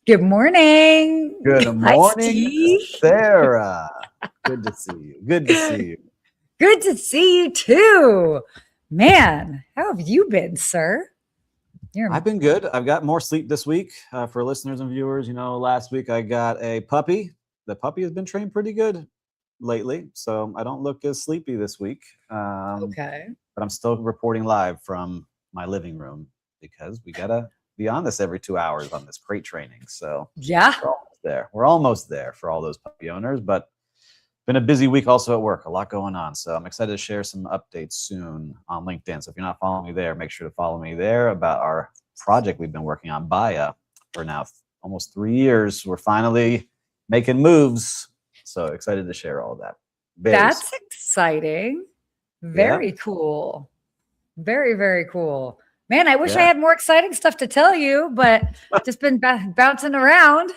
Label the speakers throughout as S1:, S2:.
S1: Good morning.
S2: Good
S1: Hi,
S2: morning,
S1: Steve.
S2: Sarah. Good to see you. Good to see you.
S1: Good to see you too. Man, how have you been, sir?
S2: I've been good. I've got more sleep this week for listeners and viewers. You know, last week I got a puppy. The puppy has been trained pretty good lately, so I don't look as sleepy this week.
S1: Okay.
S2: But I'm still reporting live from my living room because we gotta be on this every 2 hours on this crate training. So
S1: Yeah.
S2: we're almost there. We're almost there for all those puppy owners, but been a busy week also at work, a lot going on. So I'm excited to share some updates soon on LinkedIn. So if you're not following me there, make sure to follow me there about our project we've been working on, Baya, for now almost 3 years. We're finally making moves. So excited to share all of that.
S1: That's exciting. Very cool. Very, very cool. Man, I wish I had more exciting stuff to tell you, but just been bouncing around.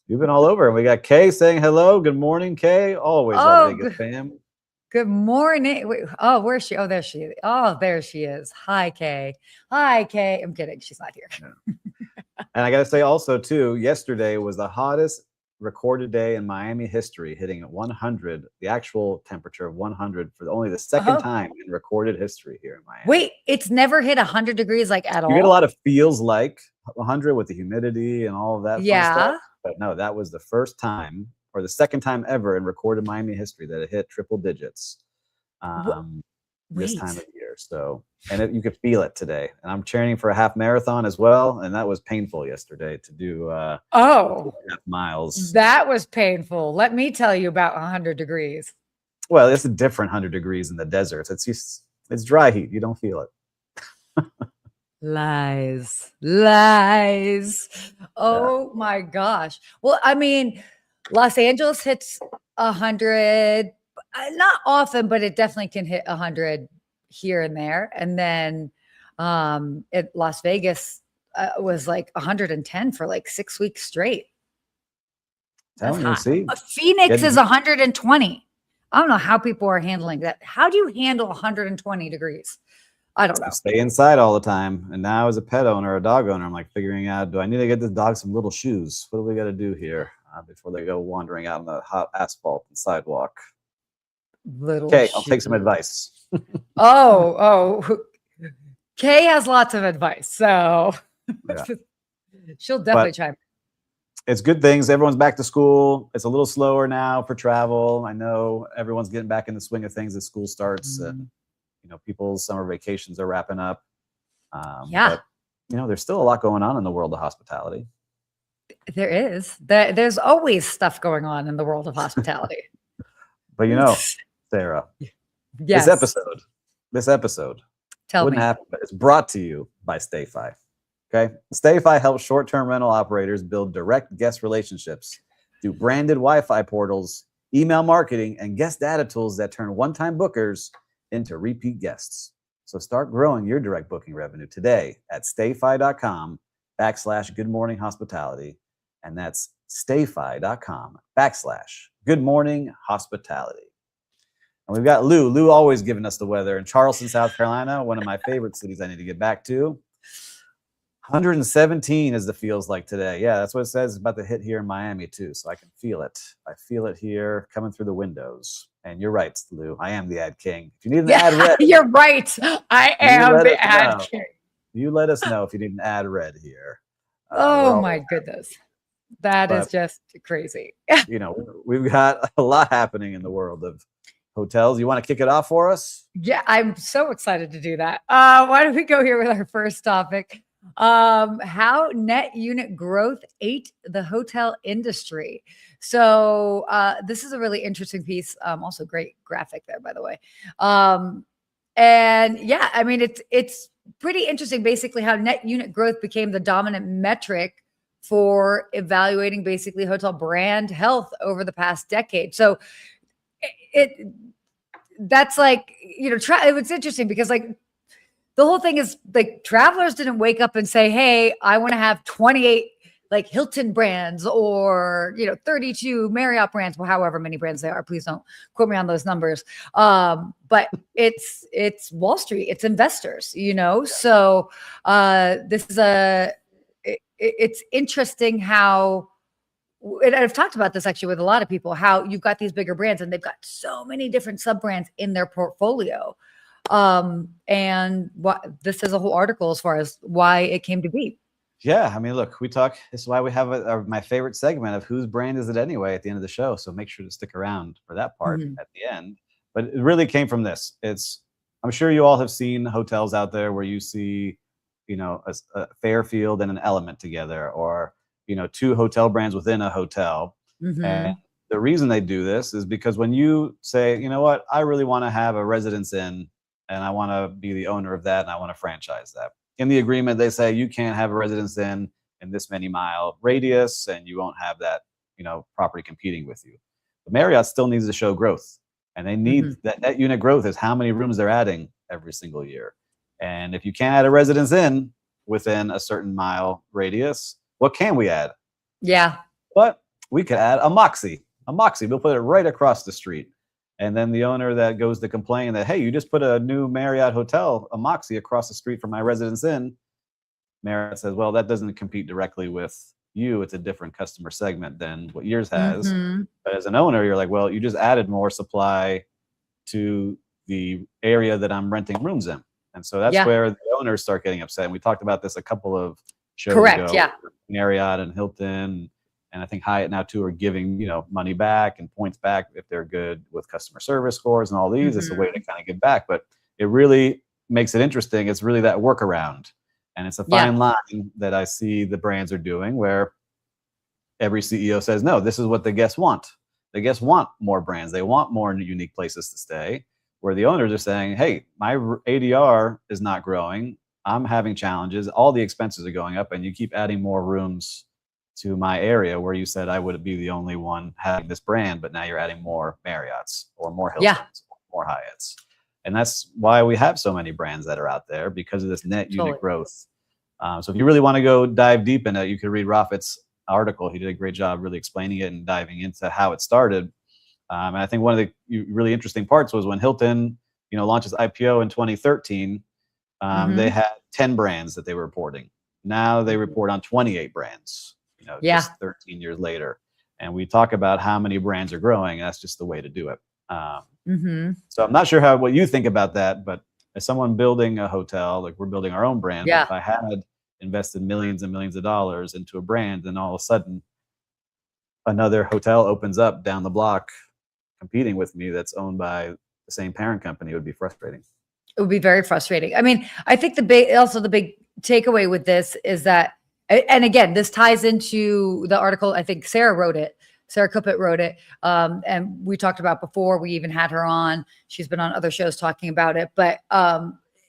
S2: You've been all over. And we got Kay saying hello. Good morning, Kay. Always our Vegas fam.
S1: Good morning. Wait, oh, where's she? Oh, there she is. Oh, there she is. Hi, Kay. Hi, Kay. I'm kidding. She's not here.
S2: And I got to say also, too, yesterday was the hottest recorded day in Miami history, hitting 100, the actual temperature of 100 for only the second time in recorded history here in Miami.
S1: Wait, it's never hit 100 degrees like at all?
S2: You get a lot of feels like 100 with the humidity and all of that fun stuff. But no, that was the first time or the second time ever in recorded Miami history that it hit triple digits this time of year. So, and you could feel it today. And I'm training for a half marathon as well. And that was painful yesterday to do 2.5 miles.
S1: That was painful. Let me tell you about 100 degrees.
S2: Well, it's a different 100 degrees in the deserts. It's dry heat. You don't feel it.
S1: Lies. Oh my gosh. Well, I mean, Los Angeles hits 100, not often, but it definitely can hit 100 here and there. And then Las Vegas was like 110 for like 6 weeks straight. Phoenix is 120. I don't know how people are handling that. How do you handle 120 degrees? I don't know.
S2: I stay inside all the time. And now as a pet owner, a dog owner, I'm like figuring out, do I need to get this dog some little shoes? What do we got to do here before they go wandering out on the hot asphalt and sidewalk? Okay, I'll take some advice.
S1: Kay has lots of advice. So she'll definitely chime in.
S2: It's good things. Everyone's back to school. It's a little slower now for travel. I know everyone's getting back in the swing of things as school starts. People's summer vacations are wrapping up. But, there's still a lot going on in the world of hospitality.
S1: There is. There's always stuff going on in the world of hospitality.
S2: But Sarah, this episode wouldn't happen, but it's brought to you by StayFi. Okay, StayFi helps short-term rental operators build direct guest relationships through branded Wi-Fi portals, email marketing, and guest data tools that turn one-time bookers into repeat guests. So start growing your direct booking revenue today at stayfi.com/goodmorninghospitality. And that's stayfi.com/goodmorninghospitality. And we've got Lou. Lou always giving us the weather in Charleston, South Carolina, one of my favorite cities I need to get back to. 117 is the feels like today. Yeah, that's what it says. It's about to hit here in Miami too. So I can feel it. I feel it here coming through the windows. And you're right, Lou. I am the ad king. If you need an ad read,
S1: you're right. I am the ad king.
S2: You let us know if you need an ad read here.
S1: Oh my goodness. That is just crazy.
S2: We've got a lot happening in the world of hotels. You want to kick it off for us?
S1: Yeah, I'm so excited to do that. Why don't we go here with our first topic? How net unit growth ate the hotel industry. So this is a really interesting piece. Also great graphic there, by the way. And yeah, I mean, it's pretty interesting basically how net unit growth became the dominant metric for evaluating basically hotel brand health over the past decade. So that's like, it's interesting because like the whole thing is like travelers didn't wake up and say, hey, I want to have 28 like Hilton brands or, 32 Marriott brands, well, however many brands there are. Please don't quote me on those numbers. But it's Wall Street, it's investors, So this is it's interesting how, and I've talked about this actually with a lot of people, how you've got these bigger brands and they've got so many different sub brands in their portfolio. And this is a whole article as far as why it came to be.
S2: Yeah, I mean, look, this is why we have my favorite segment of whose brand is it anyway at the end of the show. So make sure to stick around for that part at the end. But it really came from this. I'm sure you all have seen hotels out there where you see, a Fairfield and an Element together, or, two hotel brands within a hotel. And the reason they do this is because when you say, you know what, I really want to have a Residence Inn and I want to be the owner of that and I want to franchise that. In the agreement, they say you can't have a Residence Inn in this many mile radius and you won't have that, property competing with you. But Marriott still needs to show growth, and they need that net unit growth is how many rooms they're adding every single year. And if you can't add a Residence Inn within a certain mile radius, what can we add?
S1: Yeah.
S2: But we could add a Moxie. We'll put it right across the street. And then the owner that goes to complain that, hey, you just put a new Marriott hotel, a Moxie, across the street from my Residence Inn. Marriott says, well, that doesn't compete directly with you. It's a different customer segment than what yours has. But as an owner, you're like, well, you just added more supply to the area that I'm renting rooms in. And so that's where the owners start getting upset. And we talked about this a couple of shows ago. Yeah. Marriott and Hilton, and I think Hyatt now too are giving, money back and points back if they're good with customer service scores and all these. It's a way to kind of give back, but it really makes it interesting. It's really that workaround, and it's a fine line that I see the brands are doing, where every CEO says, no, this is what the guests want. The guests want more brands. They want more unique places to stay, where the owners are saying, hey, my ADR is not growing. I'm having challenges. All the expenses are going up, and you keep adding more rooms to my area where you said I would be the only one having this brand, but now you're adding more Marriotts or more Hiltons, or more Hyatts. And that's why we have so many brands that are out there, because of this net unit growth. So if you really want to go dive deep in it, you could read Rafit's article. He did a great job really explaining it and diving into how it started. And I think one of the really interesting parts was when Hilton, launched its IPO in 2013, they had 10 brands that they were reporting. Now they report on 28 brands. Just 13 years later. And we talk about how many brands are growing. That's just the way to do it. So I'm not sure what you think about that, but as someone building a hotel, like we're building our own brand, but if I had invested millions and millions of dollars into a brand, and all of a sudden another hotel opens up down the block competing with me that's owned by the same parent company, it would be frustrating.
S1: It would be very frustrating. I mean, I think the big takeaway with this is that, and again, this ties into the article. I think Sarah Kuppet wrote it. And we talked about before. We even had her on. She's been on other shows talking about it. But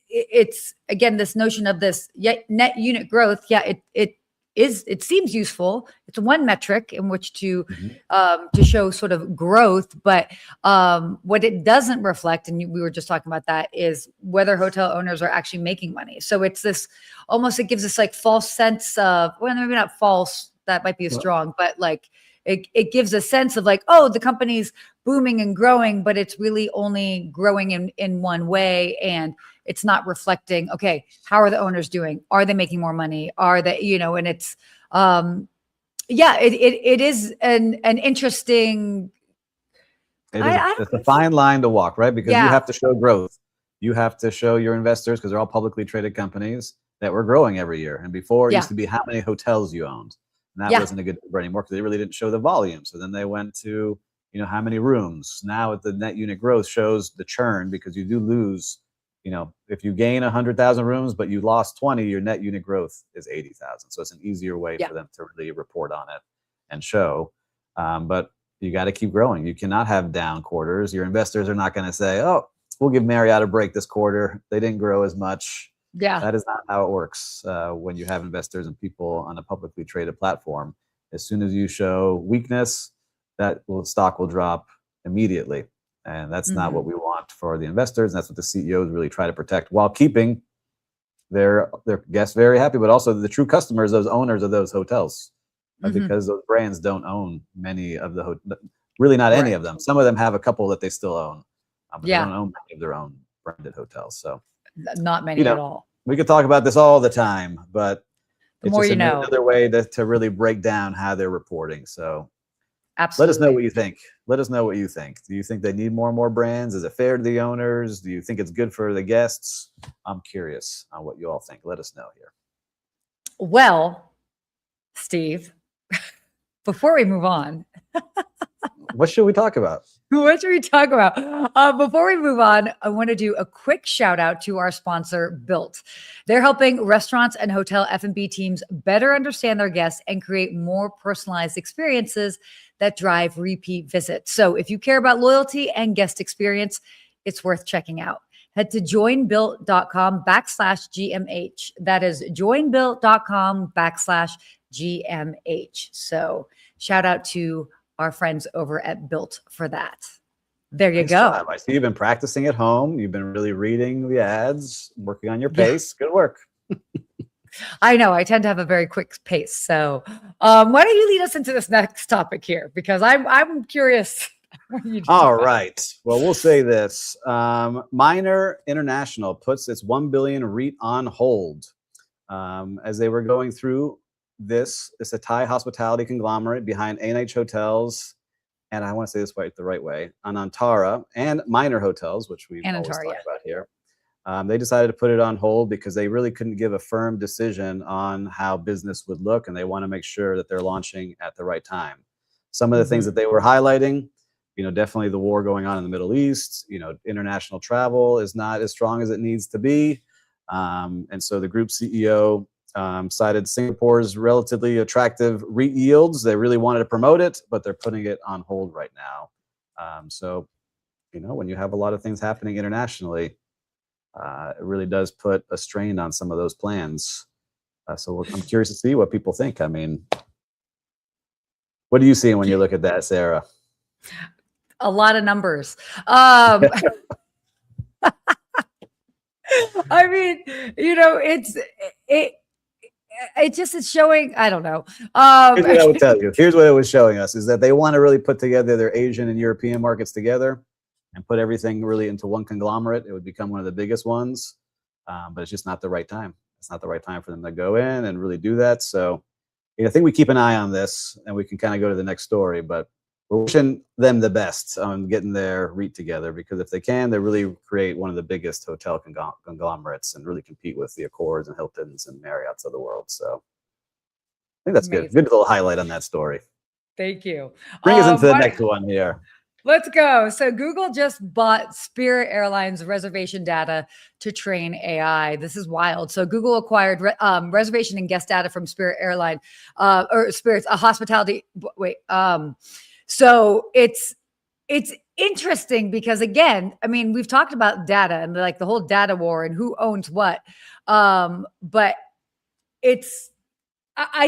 S1: it's, again, this notion of this net unit growth. Yeah, it seems useful. It's one metric in which to show sort of growth. But what it doesn't reflect, and we were just talking about that, is whether hotel owners are actually making money. So it's this almost, it gives this like false sense of, well, maybe not false, that might be strong, but like it gives a sense of like, oh, the company's booming and growing, but it's really only growing in one way. And it's not reflecting, okay, how are the owners doing? Are they making more money? Are they, and it's, it is an interesting.
S2: It's a fine line to walk, right? Because you have to show growth. You have to show your investors, because they're all publicly traded companies, that we're growing every year. And before it used to be how many hotels you owned. And that wasn't a good number anymore, because they really didn't show the volume. So then they went to, how many rooms. Now with the net unit growth shows the churn, because you do lose, if you gain 100,000 rooms, but you lost 20, your net unit growth is 80,000. So it's an easier way for them to really report on it and show. But you got to keep growing. You cannot have down quarters. Your investors are not going to say, oh, we'll give Marriott a break this quarter. They didn't grow as much. Yeah, that is not how it works when you have investors and people on a publicly traded platform. As soon as you show weakness, stock will drop immediately. And that's not what we want for the investors. And that's what the CEOs really try to protect, while keeping their guests very happy, but also the true customers, those owners of those hotels, because those brands don't own many of the really not any of them. Some of them have a couple that they still own, but they don't own many of their own branded hotels. So
S1: not many at all.
S2: We could talk about this all the time, but it's
S1: more
S2: just
S1: you know.
S2: Another way to really break down how they're reporting. So
S1: absolutely.
S2: Let us know what you think. Let us know what you think. Do you think they need more and more brands? Is it fair to the owners? Do you think it's good for the guests? I'm curious on what you all think. Let us know here.
S1: Well, Steve, before we move on,
S2: what should we talk about?
S1: What should we talk about? Before we move on, I want to do a quick shout out to our sponsor, Built. They're helping restaurants and hotel F&B teams better understand their guests and create more personalized experiences that drive repeat visits. So if you care about loyalty and guest experience, it's worth checking out. Head to joinbuilt.com/GMH. That is joinbuilt.com/GMH. So shout out to our friends over at Built for that. There you go.
S2: Job. I see you've been practicing at home. You've been really reading the ads, working on your pace. Yeah. Good work.
S1: I know. I tend to have a very quick pace. So why don't you lead us into this next topic here? Because I'm curious.
S2: All right. Well, we'll say this. Minor International puts its $1 billion REIT on hold as they were going through this. It's a Thai hospitality conglomerate behind ANH Hotels, and I want to say this the right way, Anantara and Minor Hotels, which we've always talked about here. They decided to put it on hold because they really couldn't give a firm decision on how business would look, and they want to make sure that they're launching at the right time. Some of the things that they were highlighting, definitely the war going on in the Middle East, international travel is not as strong as it needs to be. And so the group CEO cited Singapore's relatively attractive REIT yields. They really wanted to promote it, but they're putting it on hold right now. So, when you have a lot of things happening internationally, it really does put a strain on some of those plans. So I'm curious to see what people think. I mean, what are you seeing when you look at that, Sarah?
S1: A lot of numbers. I mean, it just is showing, I don't know.
S2: Here's what I would tell you. Here's what it was showing us is that they want to really put together their Asian and European markets together and put everything really into one conglomerate. It would become one of the biggest ones, but it's just not the right time. It's not the right time for them to go in and really do that. So I think we keep an eye on this and we can kind of go to the next story, but we're wishing them the best on getting their REIT together, because if they can, they really create one of the biggest hotel conglomerates and really compete with the Accords and Hiltons and Marriotts of the world. So I think that's good. Good little highlight on that story.
S1: Thank you.
S2: Bring us into the next one here.
S1: Let's go. So Google just bought Spirit Airlines reservation data to train AI. This is wild. So Google acquired reservation and guest data from Spirit Airline or Spirit's hospitality. So it's interesting because, again, I mean, we've talked about data and like the whole data war and who owns what. But I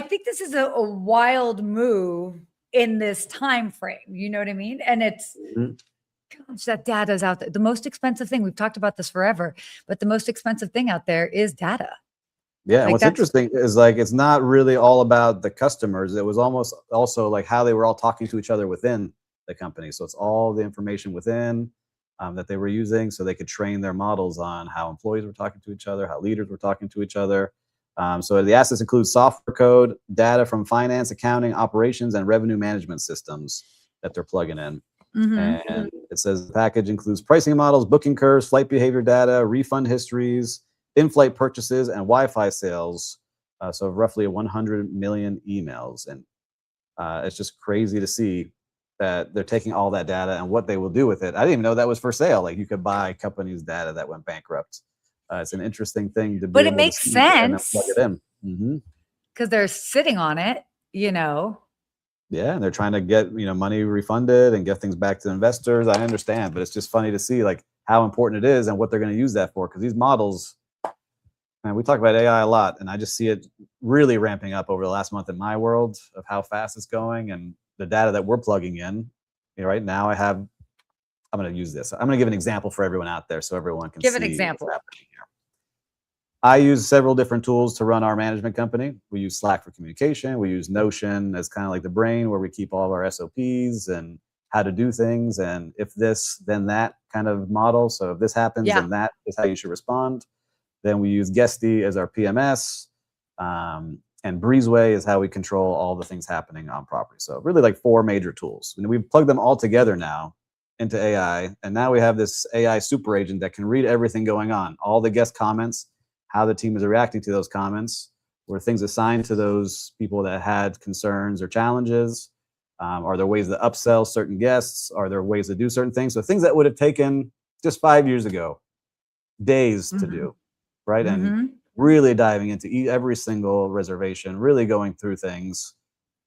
S1: think this is a wild move in this time frame. You know what I mean? And it's gosh, that data is out there. The most expensive thing, we've talked about this forever, but the most expensive thing out there is data.
S2: Yeah, and what's interesting is it's not really all about the customers. It was almost also like how they were all talking to each other within the company. So it's all the information within that they were using, so they could train their models on how employees were talking to each other, how leaders were talking to each other. So the assets include software code, data from finance, accounting, operations, and revenue management systems that they're plugging in. And it says the package includes pricing models, booking curves, flight behavior data, refund histories, in-flight purchases, and Wi-Fi sales. So roughly 100 million emails. And it's just crazy to see that they're taking all that data and what they will do with it. I didn't even know that was for sale. Like you could buy companies' data that went bankrupt. It's an interesting thing to be
S1: but it makes sense.
S2: Plug it in.
S1: Because they're sitting on it,
S2: Yeah, and they're trying to get money refunded and get things back to investors. I understand, but it's just funny to see like how important it is and what they're going to use that for. Because these models, man, we talk about AI a lot, and I just see it really ramping up over the last month in my world of how fast it's going and the data that we're plugging in. Right now, I'm going to use this. I'm going to give an example for everyone out there so everyone can
S1: give an example.
S2: What's happening here. I use several different tools to run our management company. We use Slack for communication. We use Notion as kind of like the brain where we keep all of our SOPs and how to do things. And if this, then that kind of model. So if this happens, then that is how you should respond. Then we use Guesty as our PMS. And Breezeway is how we control all the things happening on property. So really like 4 major tools. And we've plugged them all together now into AI. And now we have this AI super agent that can read everything going on, all the guest comments, how the team is reacting to those comments, were things assigned to those people that had concerns or challenges. Are there ways to upsell certain guests? Are there ways to do certain things? So things that would have taken just 5 years ago, days to do, right? And really diving into every single reservation, really going through things.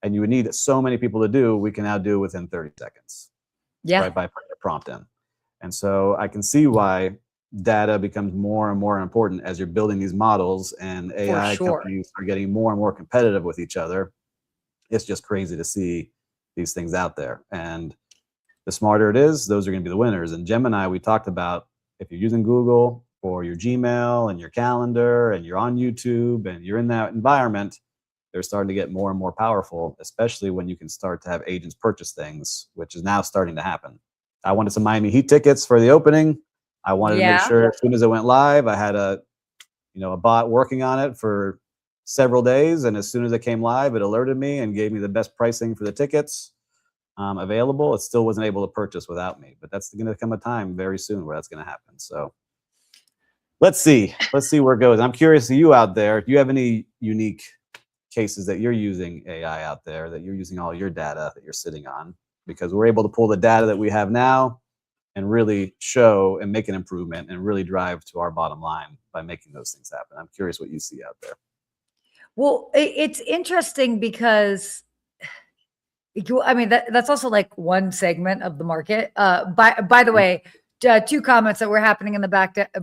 S2: And you would need so many people to do, we can now do within 30 seconds.
S1: Yeah.
S2: Right, by putting a prompt in. And so I can see why data becomes more and more important as you're building these models, and AI companies are getting more and more competitive with each other. It's just crazy to see these things out there. And the smarter it is, those are going to be the winners. And Gemini, we talked about, if you're using Google for your Gmail and your calendar and you're on YouTube and you're in that environment, they're starting to get more and more powerful, especially when you can start to have agents purchase things, which is now starting to happen. I wanted some Miami Heat tickets for the opening. I wanted to make sure as soon as it went live, I had a bot working on it for several days. And as soon as it came live, it alerted me and gave me the best pricing for the tickets available. It still wasn't able to purchase without me, but that's going to come a time very soon where that's going to happen. So let's see where it goes. I'm curious, you out there, do you have any unique cases that you're using AI out there, that you're using all your data that you're sitting on? Because we're able to pull the data that we have now and really show and make an improvement and really drive to our bottom line by making those things happen. I'm curious what you see out there. Well,
S1: it's interesting because, I mean, that's also like one segment of the market. By the way, 2 comments that were happening in the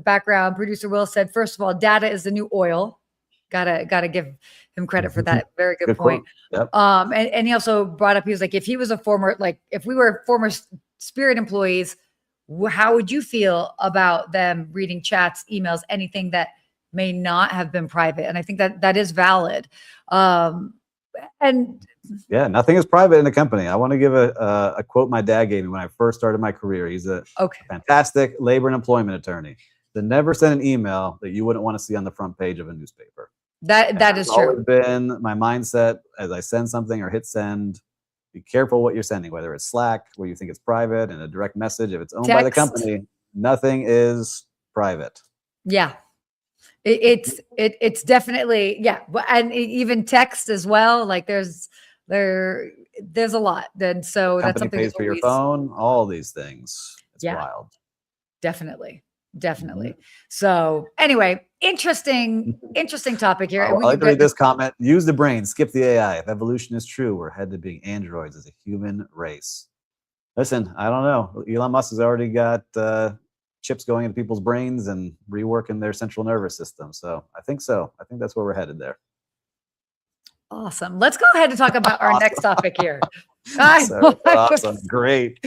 S1: background. Producer Will said, first of all, data is the new oil. Gotta give him credit for that. Very good point.
S2: Yep.
S1: And he also brought up, he was like, if we were former Spirit employees, how would you feel about them reading chats, emails, anything that may not have been private? And I think that is valid. And
S2: yeah, nothing is private in the company. I want to give a quote my dad gave me when I first started my career. He's a fantastic labor and employment attorney that never sent an email that you wouldn't want to see on the front page of a newspaper.
S1: That is true.
S2: Always been my mindset as I send something or hit send. Be careful what you're sending, whether it's Slack, where you think it's private, and a direct message. If it's owned by the company, nothing is private.
S1: Yeah. It's definitely, yeah. And even text as well. Like there's a lot. And so that's something
S2: pays for your phone, all these things. It's wild.
S1: Definitely. So anyway, interesting topic here.
S2: I'd like to read this comment. Use the brain, skip the AI. If evolution is true, we're headed to being androids as a human race. Listen, I don't know. Elon Musk has already got chips going into people's brains and reworking their central nervous system. So I think that's where we're headed there.
S1: Awesome. Let's go ahead and talk about our next topic here.
S2: Awesome. Great.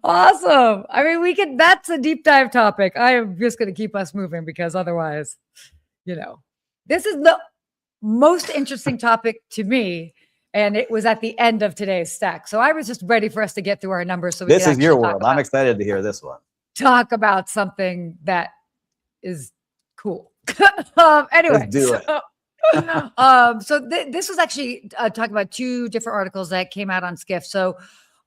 S1: Awesome. I mean, that's a deep dive topic. I am just going to keep us moving because otherwise, this is the most interesting topic to me. And it was at the end of today's stack. So I was just ready for us to get through our numbers. So
S2: this is your world. I'm excited to hear this one.
S1: Talk about something that is cool. Anyway.
S2: Let's do it.
S1: So this was actually talking about 2 different articles that came out on Skift. So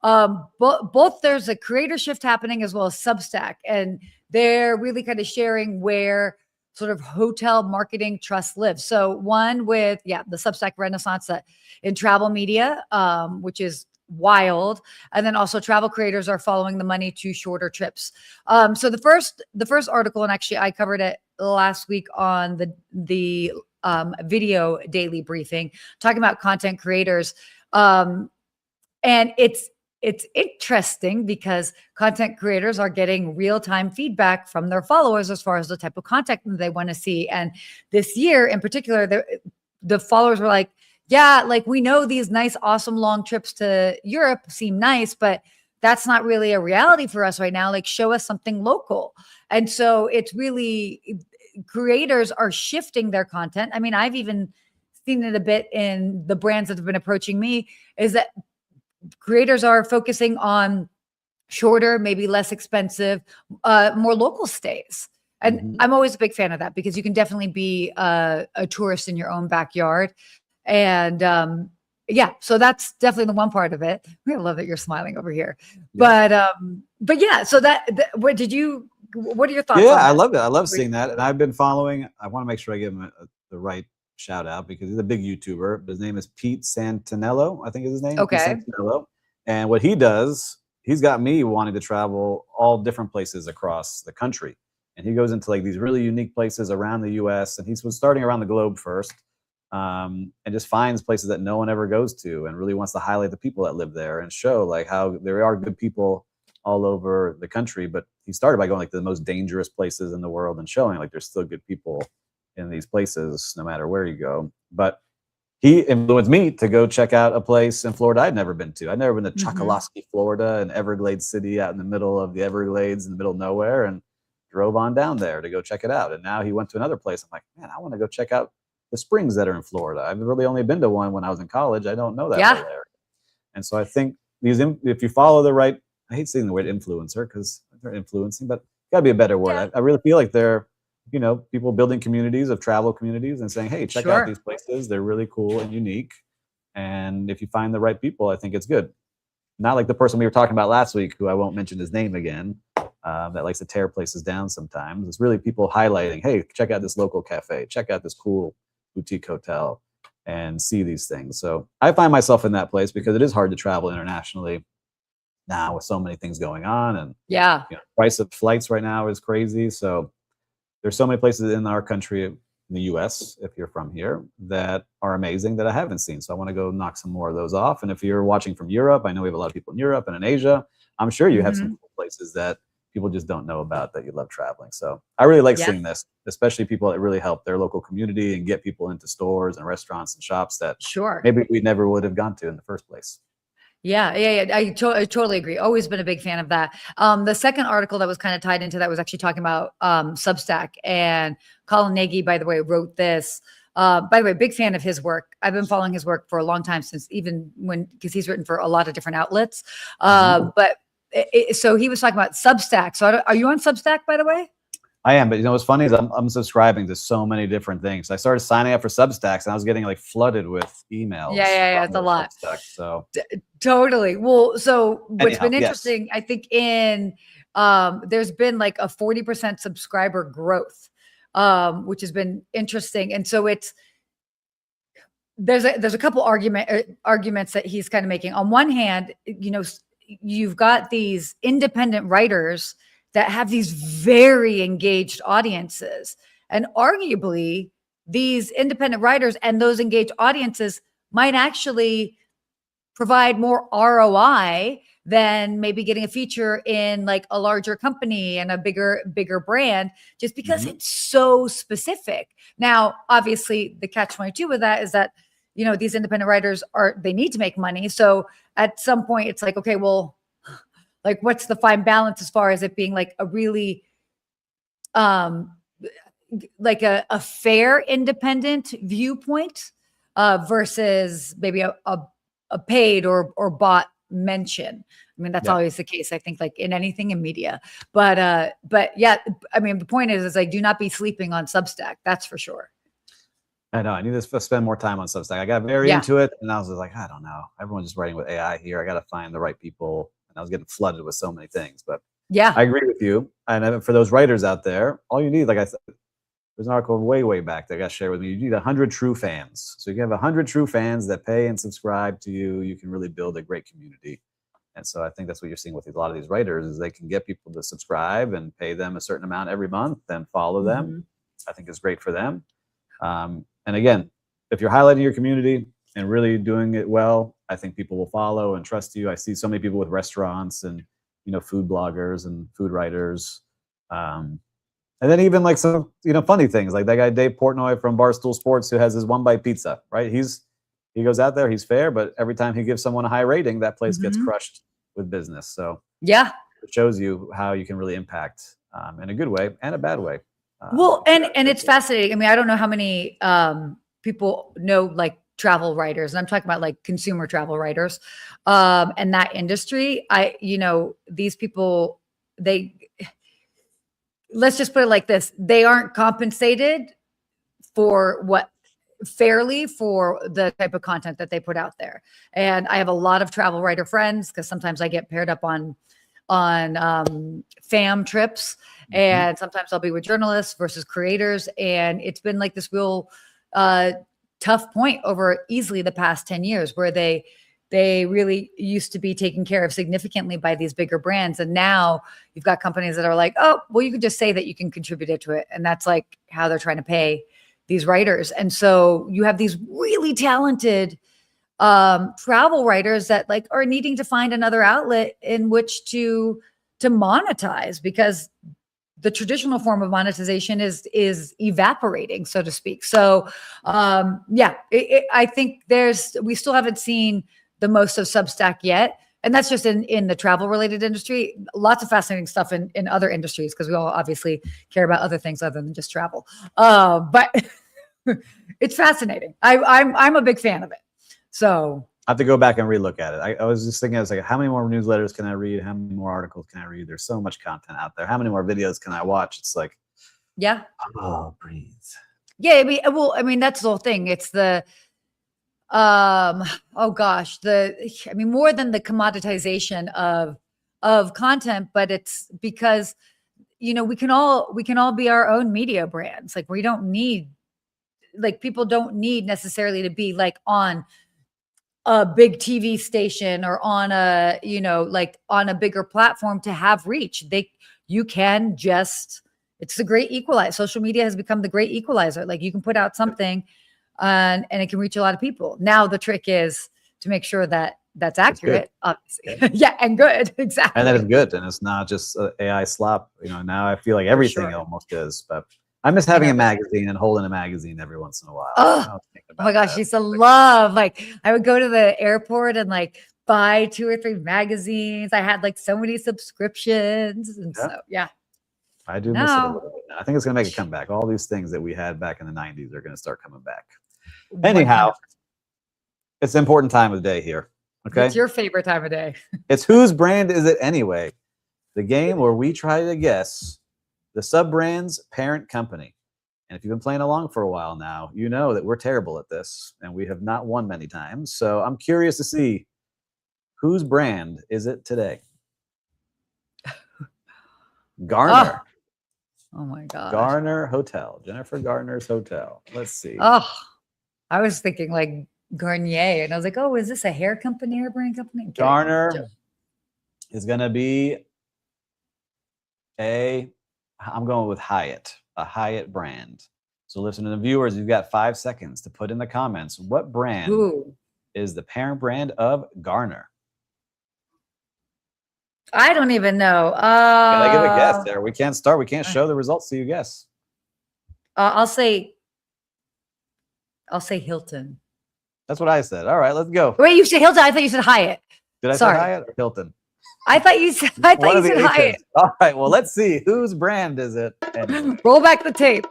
S1: both there's a creator shift happening as well as Substack, and they're really kind of sharing where sort of hotel marketing trust lives. So one with the Substack renaissance that in travel media, which is wild, and then also travel creators are following the money to shorter trips. So the first article, and actually I covered it last week on the video daily briefing, talking about content creators. And it's interesting because content creators are getting real-time feedback from their followers as far as the type of content they want to see. And this year in particular, the followers were like, yeah, like we know these nice, awesome long trips to Europe seem nice, but that's not really a reality for us right now. Like show us something local. And so it's really, creators are shifting their content. I mean, I've even seen it a bit in the brands that have been approaching me, is that creators are focusing on shorter, maybe less expensive, more local stays. And I'm always a big fan of that because you can definitely be a tourist in your own backyard. And yeah, so that's definitely the one part of it. I love that you're smiling over here.
S2: Yeah.
S1: But yeah, so what are your thoughts?
S2: Yeah,
S1: on that?
S2: I love it. I love seeing that. And I've been following, I want to make sure I give him the right shout out because he's a big YouTuber. His name is Pete Santinello, I think is his name.
S1: Okay.
S2: Pete Santinello. And what he does, he's got me wanting to travel all different places across the country. And he goes into like these really unique places around the US. And he was starting around the globe first. And just finds places that no one ever goes to and really wants to highlight the people that live there and show like how there are good people all over the country. But he started by going like to the most dangerous places in the world and showing like there's still good people in these places no matter where you go. But he influenced me to go check out a place in Florida I'd never been to. I'd never been to Chocoloskee, Florida, an Everglades city out in the middle of the Everglades in the middle of nowhere, and drove on down there to go check it out. And now he went to another place. I'm like, man, I want to go check out the springs that are in Florida. I've really only been to one when I was in college. I don't know that whole area. And so I think if you follow the right, I hate saying the word influencer because they're influencing, but gotta be a better word. Yeah. I really feel like they're, people building communities of travel communities and saying, hey, check out these places. They're really cool and unique. And if you find the right people, I think it's good. Not like the person we were talking about last week, who I won't mention his name again, that likes to tear places down sometimes. It's really people highlighting, hey, check out this local cafe, check out this cool boutique hotel, and see these things. So I find myself in that place because it is hard to travel internationally now with so many things going on. And price of flights right now is crazy. So there's so many places in our country, in the US, if you're from here, that are amazing that I haven't seen. So I want to go knock some more of those off. And if you're watching from Europe, I know we have a lot of people in Europe and in Asia. I'm sure you have some cool places that people just don't know about that you love traveling. So I really like seeing this, especially people that really help their local community and get people into stores and restaurants and shops that maybe we never would have gone to in the first place.
S1: Yeah. I totally agree. Always been a big fan of that. The second article that was kind of tied into that was actually talking about Substack, and Colin Nagy, by the way, wrote this. By the way, big fan of his work. I've been following his work for a long time, since because he's written for a lot of different outlets. So he was talking about Substack. So are you on Substack, by the way?
S2: I am, but what's funny is I'm subscribing to so many different things. I started signing up for Substacks, and I was getting like flooded with emails.
S1: Yeah, it's a lot.
S2: Substack, so
S1: totally. Well, so what's been interesting, I think, in there's been like a 40% subscriber growth, which has been interesting, and so there's a couple arguments that he's kind of making. On one hand, you've got these independent writers that have these very engaged audiences. And arguably, these independent writers and those engaged audiences might actually provide more ROI than maybe getting a feature in like a larger company and a bigger brand, just because it's so specific. Now, obviously, the catch-22 with that is that, these independent writers they need to make money. So at some point it's like, okay, well, like what's the fine balance as far as it being like a really like a fair independent viewpoint versus maybe a paid or bought mention. I mean, that's always the case, I think, like in anything in media. But yeah, I mean, the point is like, do not be sleeping on Substack. That's for sure.
S2: I know. I need to spend more time on Substack. I got very into it, and I was just like, I don't know. Everyone's just writing with AI here. I got to find the right people. And I was getting flooded with so many things. But yeah, I agree with you. And for those writers out there, all you need, like I said, there's an article way back that got shared with me. You need 100 true fans. So you can have 100 true fans that pay and subscribe to you. You can really build a great community. And so I think that's what you're seeing with a lot of these writers is they can get people to subscribe and pay them a certain amount every month and follow them. I think it's great for them. And again, if you're highlighting your community and really doing it well, I think people will follow and trust you. I see so many people with restaurants and, food bloggers and food writers. And then even like some, funny things like that guy, Dave Portnoy from Barstool Sports, who has his One Bite Pizza, right? He goes out there, he's fair, but every time he gives someone a high rating, that place gets crushed with business. So yeah, it shows you how you can really impact in a good way and a bad way.
S1: Well, and it's fascinating. I mean, I don't know how many people know like travel writers, and I'm talking about like consumer travel writers, and that industry. These people, let's just put it like this: they aren't compensated for what fairly for the type of content that they put out there. And I have a lot of travel writer friends because sometimes I get paired up on fam trips, and sometimes I'll be with journalists versus creators. And it's been like this real tough point over easily the past 10 years where they really used to be taken care of significantly by these bigger brands. And now you've got companies that are like, oh, well, you can just say that you can contribute it to it. And that's like how they're trying to pay these writers. And so you have these really talented travel writers that like are needing to find another outlet in which to monetize, because the traditional form of monetization is evaporating, so to speak. So I think we still haven't seen the most of Substack yet. And that's just in the travel related industry. Lots of fascinating stuff in other industries, because we all obviously care about other things other than just travel. But it's fascinating. I'm a big fan of it. So
S2: I have to go back and relook at it. I was just thinking, I was like, how many more newsletters can I read? How many more articles can I read? There's so much content out there. How many more videos can I watch? It's like,
S1: yeah.
S2: Oh, breathe.
S1: Yeah. I mean, that's the whole thing. It's the, more than the commoditization of content, but it's because, we can all be our own media brands. Like people don't need necessarily to be like on a big TV station or on on a bigger platform to have reach. It's the great equalizer. Social media has become the great equalizer. Like you can put out something and it can reach a lot of people. Now the trick is to make sure that that's accurate, obviously. Yeah, and good. Exactly.
S2: And that is good. And it's not just AI slop. Now I feel like everything almost is, but I miss having a magazine and holding a magazine every once in a while.
S1: Oh my gosh, I used to love, like, I would go to the airport and like buy 2 or 3 magazines. I had like so many subscriptions. And
S2: I do miss it a little bit now. I think it's going to make a comeback. All these things that we had back in the 90s are going to start coming back. Anyhow, it's an important time of the day here. Okay.
S1: It's your favorite time of day.
S2: It's whose brand is it anyway? The game where we try to guess the sub-brand's parent company. And if you've been playing along for a while now, you know that we're terrible at this and we have not won many times. So I'm curious to see whose brand is it today? Garner.
S1: Oh my God.
S2: Garner Hotel. Jennifer Garner's hotel. Let's see.
S1: Oh, I was thinking like Garnier. And I was like, oh, is this a hair company or a brand company? Okay.
S2: Garner is going to be I'm going with Hyatt, a Hyatt brand. So listen to the viewers, you've got 5 seconds to put in the comments what brand is the parent brand of Garner.
S1: I don't even know.
S2: Gotta give a guess there. We can't start. We can't show the results till you guess.
S1: I'll say Hilton.
S2: That's what I said. All right, let's go.
S1: Wait, you said Hilton? I thought you said Hyatt.
S2: Did I say Hyatt or Hilton?
S1: I thought you said Hyatt.
S2: All right, well, let's see. Whose brand is it?
S1: Roll back the tape.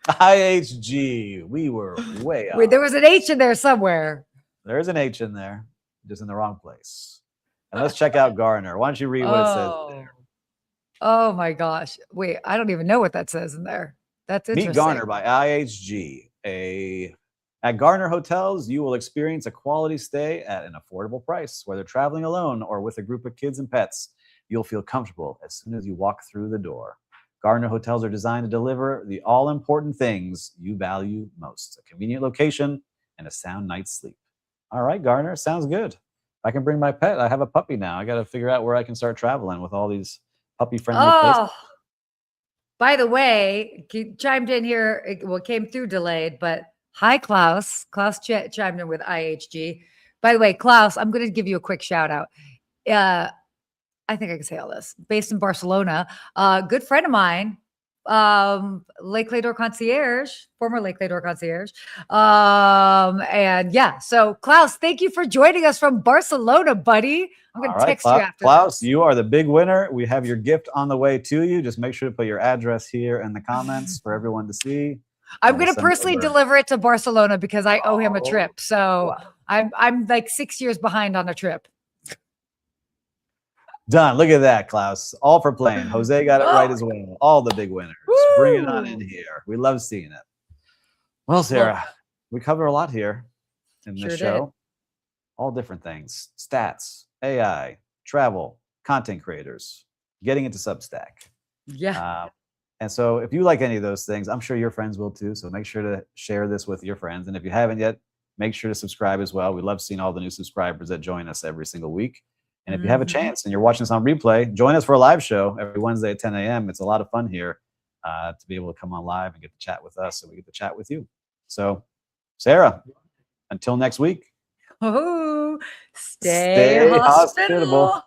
S2: IHG. We were way off.
S1: Wait, there was an H in there somewhere.
S2: There is an H in there, just in the wrong place. And let's check out Garner. Why don't you read what it says there?
S1: Oh my gosh. Wait, I don't even know what that says in there. That's interesting.
S2: Meet Garner by IHG. At Garner Hotels, you will experience a quality stay at an affordable price. Whether traveling alone or with a group of kids and pets, you'll feel comfortable as soon as you walk through the door. Garner Hotels are designed to deliver the all-important things you value most: a convenient location and a sound night's sleep. All right, Garner, sounds good. I can bring my pet. I have a puppy now. I got to figure out where I can start traveling with all these puppy-friendly places.
S1: By the way, he chimed in here. It came through delayed, but hi, Klaus. Klaus chimed in with IHG. By the way, Klaus, I'm going to give you a quick shout out. I think I can say all this. Based in Barcelona, good friend of mine, Lake Lador concierge, former Lake Lador concierge. And yeah, so Klaus, thank you for joining us from Barcelona, buddy. I'm going to text you after
S2: Klaus,
S1: this.
S2: You are the big winner. We have your gift on the way to you. Just make sure to put your address here in the comments for everyone to see.
S1: I'm going to personally deliver it to Barcelona because I owe him a trip. So I'm like 6 years behind on a trip.
S2: Done. Look at that, Klaus. All for playing. Jose got it right as well. All the big winners. Bring it on in here. We love seeing it. Well, Sarah, we cover a lot here in this show. All different things. Stats, AI, travel, content creators, getting into Substack.
S1: Yeah.
S2: And so if you like any of those things, I'm sure your friends will too. So make sure to share this with your friends. And if you haven't yet, make sure to subscribe as well. We love seeing all the new subscribers that join us every single week. And if you have a chance and you're watching us on replay, join us for a live show every Wednesday at 10 a.m. It's a lot of fun here to be able to come on live and get to chat with us, and we get to chat with you. So, Sarah, until next week.
S1: Stay hospitable.